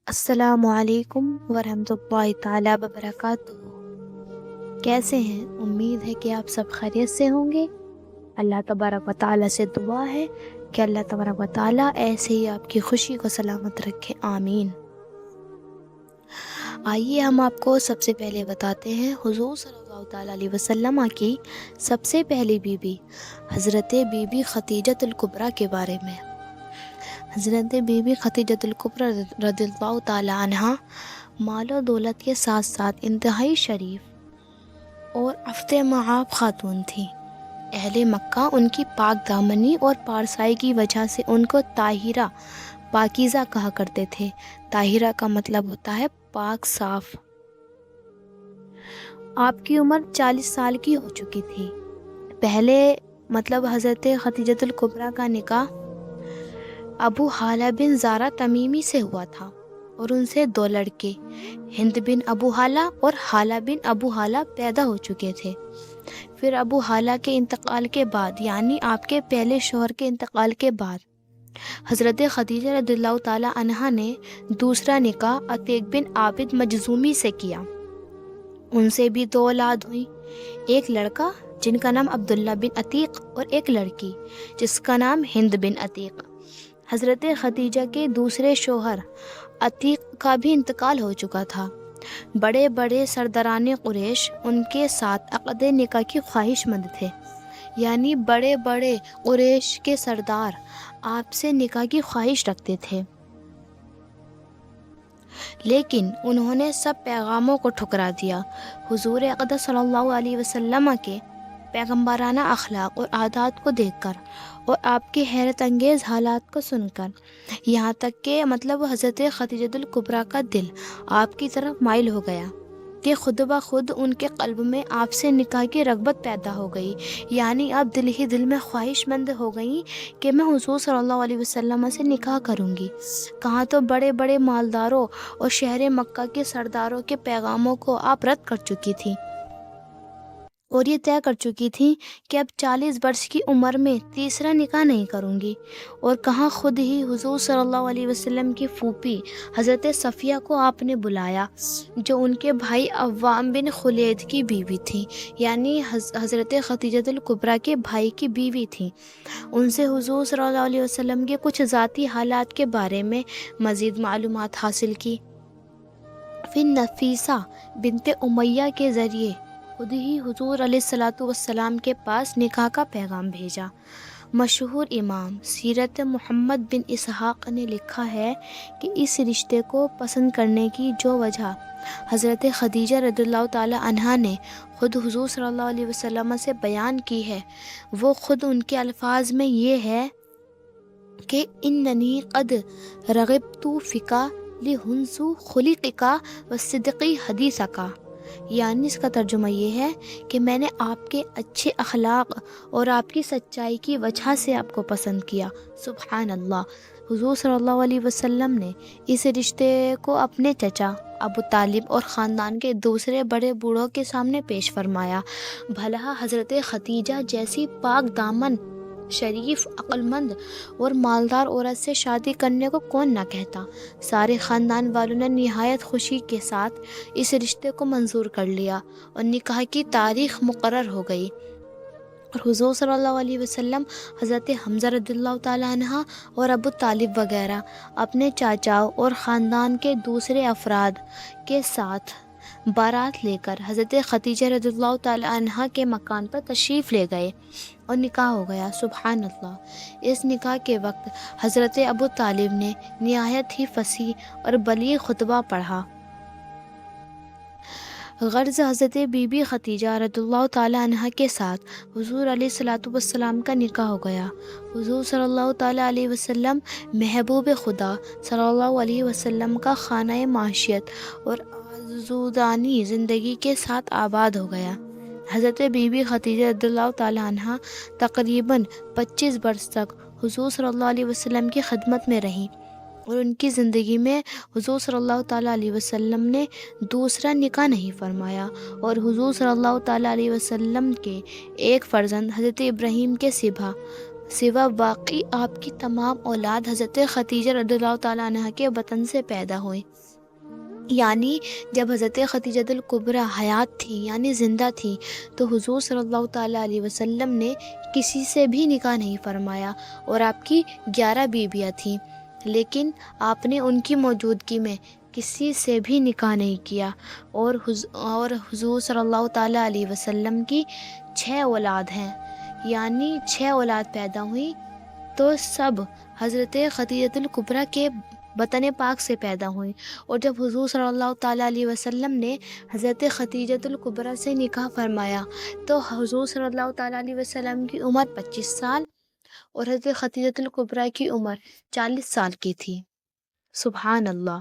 السلام علیکم ورحمۃ اللہ تعالیٰ وبرکاتہ۔ کیسے ہیں؟ امید ہے کہ آپ سب خیریت سے ہوں گے۔ اللہ تبارک و تعالیٰ سے دعا ہے کہ اللہ تبارک و تعالیٰ ایسے ہی آپ کی خوشی کو سلامت رکھے، آمین۔ آئیے ہم آپ کو سب سے پہلے بتاتے ہیں حضور صلی اللہ تعالیٰ علیہ وسلم کی سب سے پہلی بیوی حضرت بی بی خدیجہ الکبریٰ کے بارے میں۔ حضرت بی بی خدیجہ الکبریٰ رضی اللہ تعالیٰ عنہا مال و دولت کے ساتھ ساتھ انتہائی شریف اور عفت معاف خاتون تھی۔ اہل مکہ ان کی پاک دامنی اور پارسائی کی وجہ سے ان کو طاہرہ، پاکیزہ کہا کرتے تھے۔ طاہرہ کا مطلب ہوتا ہے پاک، صاف۔ آپ کی عمر 40 سال کی ہو چکی تھی۔ پہلے حضرت خدیجہ الکبریٰ کا نکاح ابو حالہ بن زارہ تمیمی سے ہوا تھا اور ان سے 2 لڑکے ہند بن ابو حالہ اور حالہ بن ابو حالہ پیدا ہو چکے تھے۔ پھر ابو حالہ کے انتقال کے بعد، یعنی آپ کے پہلے شوہر کے انتقال کے بعد، حضرت خدیجہ رضی اللہ تعالی عنہا نے دوسرا نکاح عتیق بن عابد مجذومی سے کیا۔ ان سے بھی 2 اولاد ہوئی، ایک لڑکا جن کا نام عبداللہ بن عتیق اور ایک لڑکی جس کا نام ہند بن عتیق۔ حضرت خدیجہ کے دوسرے شوہر عتیق کا بھی انتقال ہو چکا تھا۔ بڑے بڑے سرداران قریش ان کے ساتھ عقد نکاح کی خواہش مند تھے، یعنی بڑے بڑے قریش کے سردار آپ سے نکاح کی خواہش رکھتے تھے، لیکن انہوں نے سب پیغاموں کو ٹھکرا دیا۔ حضور اقدس صلی اللہ علیہ وسلم کے پیغمبرانہ اخلاق اور عادات کو دیکھ کر اور آپ کے حیرت انگیز حالات کو سن کر، یہاں تک کہ حضرت خدیجہ الکبریٰ کا دل آپ کی طرف مائل ہو گیا کہ خود بخود ان کے قلب میں آپ سے نکاح کی رغبت پیدا ہو گئی، یعنی اب دل ہی دل میں خواہش مند ہو گئیں کہ میں حضور صلی اللہ علیہ وسلم سے نکاح کروں گی۔ کہاں تو بڑے بڑے مالداروں اور شہر مکہ کے سرداروں کے پیغاموں کو آپ رد کر چکی تھی اور یہ طے کر چکی تھی کہ اب 40 برس کی عمر میں تیسرا نکاح نہیں کروں گی، اور کہاں خود ہی حضور صلی اللہ علیہ وسلم کی پھوپھی حضرت صفیہ کو آپ نے بلایا، جو ان کے بھائی عوام بن خلید کی بیوی تھی، یعنی حضرت خدیجہ الکبریٰ کے بھائی کی بیوی تھی۔ ان سے حضور صلی اللہ علیہ وسلم کے کچھ ذاتی حالات کے بارے میں مزید معلومات حاصل کی۔ پھر نفیسہ بنت امیہ کے ذریعے خود ہی حضور علیہ الصلوۃ والسلام کے پاس نکاح کا پیغام بھیجا۔ مشہور امام سیرت محمد بن اسحاق نے لکھا ہے کہ اس رشتے کو پسند کرنے کی جو وجہ حضرت خدیجہ رضی اللہ تعالی عنہا نے خود حضور صلی اللہ علیہ وسلم سے بیان کی ہے، وہ خود ان کے الفاظ میں یہ ہے کہ اننی قد رغبت فیکا لحسن خلقک وصدق حدیثک، یعنی اس کا ترجمہ یہ ہے کہ میں نے آپ کے اچھے اخلاق اور آپ کی سچائی کی وجہ سے آپ کو پسند کیا۔ سبحان اللہ۔ حضور صلی اللہ علیہ وسلم نے اس رشتے کو اپنے چچا ابو طالب اور خاندان کے دوسرے بڑے بوڑھوں کے سامنے پیش فرمایا۔ بھلا حضرت خدیجہ جیسی پاک دامن، شریف، عقل مند اور مالدار عورت سے شادی کرنے کو کون نہ کہتا۔ سارے خاندان والوں نے نہایت خوشی کے ساتھ اس رشتے کو منظور کر لیا اور نکاح کی تاریخ مقرر ہو گئی، اور حضور صلی اللہ علیہ وسلم حضرت حمزہ رضی اللہ تعالیٰ عنہ اور ابو طالب وغیرہ اپنے چاچاؤں اور خاندان کے دوسرے افراد کے ساتھ بارات لے کر حضرت خدیجہ رضی اللہ تعالیٰ عنہ کے مکان پر تشریف لے گئے اور نکاح ہو گیا۔ سبحان اللہ۔ اس نکاح کے وقت حضرت ابو طالب نے نہایت ہی فصیح اور بلیغ خطبہ پڑھا۔ غرض حضرت بی بی خدیجہ رضی اللہ تعالیٰ عنہ کے ساتھ حضور علیہ الصلوۃ والسلام کا نکاح ہو گیا۔ حضور صلی اللہ تعالیٰ علیہ وسلم محبوب خدا صلی اللہ علیہ وسلم کا خانہ معیشت اور آسودانہ زندگی کے ساتھ آباد ہو گیا۔ حضرت بی بی خدیجہ رضی اللہ تعالیٰ عنہ تقریباً 25 برس تک حضور صلی اللہ علیہ وسلم کی خدمت میں رہیں، اور ان کی زندگی میں حضور صلی اللہ تعالیٰ علیہ وسلم نے دوسرا نکاح نہیں فرمایا، اور حضور صلی اللہ تعالیٰ علیہ وسلم کے ایک فرزند حضرت ابراہیم کے سبا سوا باقی آپ کی تمام اولاد حضرت خدیجہ رضی اللہ تعالیٰ عنہ کے بطن سے پیدا ہوئی۔ یعنی جب حضرت خدیجہ الکبریٰ حیات تھی یعنی زندہ تھی تو حضور صلی اللہ تعالیٰ علیہ وسلم نے کسی سے بھی نکاح نہیں فرمایا، اور آپ کی 11 بیویاں تھیں، لیکن آپ نے ان کی موجودگی میں کسی سے بھی نکاح نہیں کیا، اور حضور صلی اللہ تعالیٰ علیہ وسلم کی 6 اولاد ہیں، یعنی 6 اولاد پیدا ہوئی تو سب حضرت خدیجہ الکبریٰ کے بطن پاک سے پیدا ہوئیں۔ اور جب حضور صلی اللہ تعالیٰ علیہ وسلم نے حضرت خدیجہ الکبریٰ سے نکاح فرمایا تو حضور صلی اللہ تعالیٰ علیہ وسلم کی عمر 25 سال اور حضرت خدیجہ الکبریٰ کی عمر 40 سال کی تھی۔ سبحان اللہ۔